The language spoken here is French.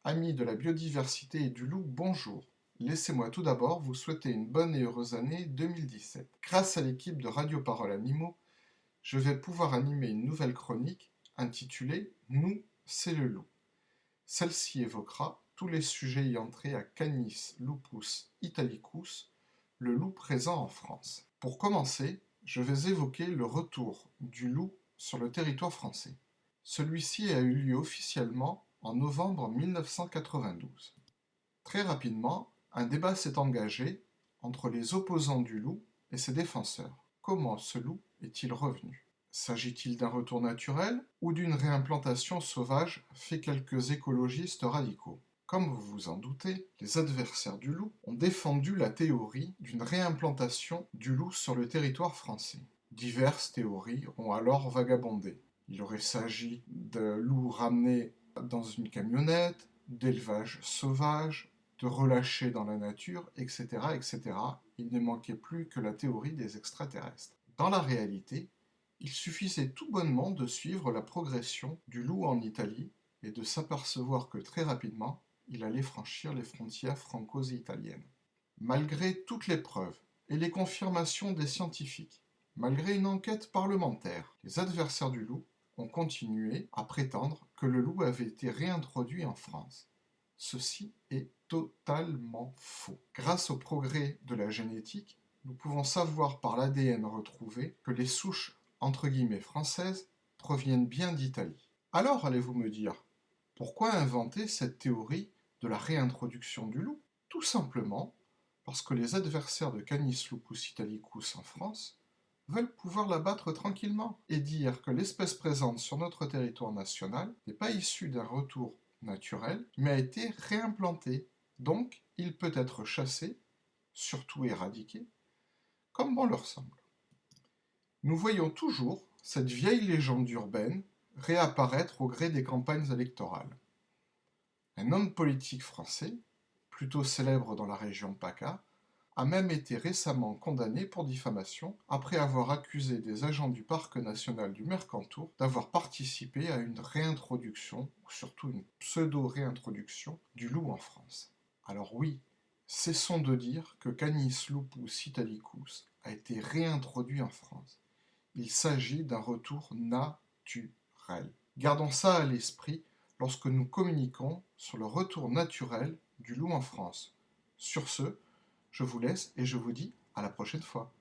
Amis de la biodiversité et du loup, bonjour. Laissez-moi tout d'abord vous souhaiter une bonne et heureuse année 2017. Grâce à l'équipe de Radio Parole Animaux, je vais pouvoir animer une nouvelle chronique intitulée Nous, c'est le loup. Celle-ci évoquera tous les sujets ayant trait à Canis lupus italicus, le loup présent en France. Pour commencer, je vais évoquer le retour du loup sur le territoire français. Celui-ci a eu lieu officiellement en novembre 1992. Très rapidement, un débat s'est engagé entre les opposants du loup et ses défenseurs. Comment ce loup est-il revenu? S'agit-il d'un retour naturel ou d'une réimplantation sauvage, fait quelques écologistes radicaux? Comme vous vous en doutez, les adversaires du loup ont défendu la théorie d'une réimplantation du loup sur le territoire français. Diverses théories ont alors vagabondé. Il aurait s'agi de loups ramenés dans une camionnette, d'élevage sauvage, de relâchés dans la nature, etc., etc. Il ne manquait plus que la théorie des extraterrestres. Dans la réalité, il suffisait tout bonnement de suivre la progression du loup en Italie et de s'apercevoir que très rapidement, il allait franchir les frontières franco-italiennes. Malgré toutes les preuves et les confirmations des scientifiques, malgré une enquête parlementaire, les adversaires du loup ont continué à prétendre que le loup avait été réintroduit en France. Ceci est totalement faux. Grâce au progrès de la génétique, nous pouvons savoir par l'ADN retrouvé que les souches entre guillemets françaises proviennent bien d'Italie. Alors allez-vous me dire, pourquoi inventer cette théorie de la réintroduction du loup? Tout simplement parce que les adversaires de Canis lupus italicus en France veulent pouvoir l'abattre tranquillement et dire que l'espèce présente sur notre territoire national n'est pas issue d'un retour naturel, mais a été réimplantée. Donc, il peut être chassé, surtout éradiqué, comme bon leur semble. Nous voyons toujours cette vieille légende urbaine réapparaître au gré des campagnes électorales. Un homme politique français, plutôt célèbre dans la région PACA, a même été récemment condamné pour diffamation après avoir accusé des agents du parc national du Mercantour d'avoir participé à une réintroduction, ou surtout une pseudo-réintroduction, du loup en France. Alors oui, cessons de dire que Canis lupus italicus a été réintroduit en France. Il s'agit d'un retour naturel. Gardons ça à l'esprit lorsque nous communiquons sur le retour naturel du loup en France. Sur ce, je vous laisse et je vous dis à la prochaine fois.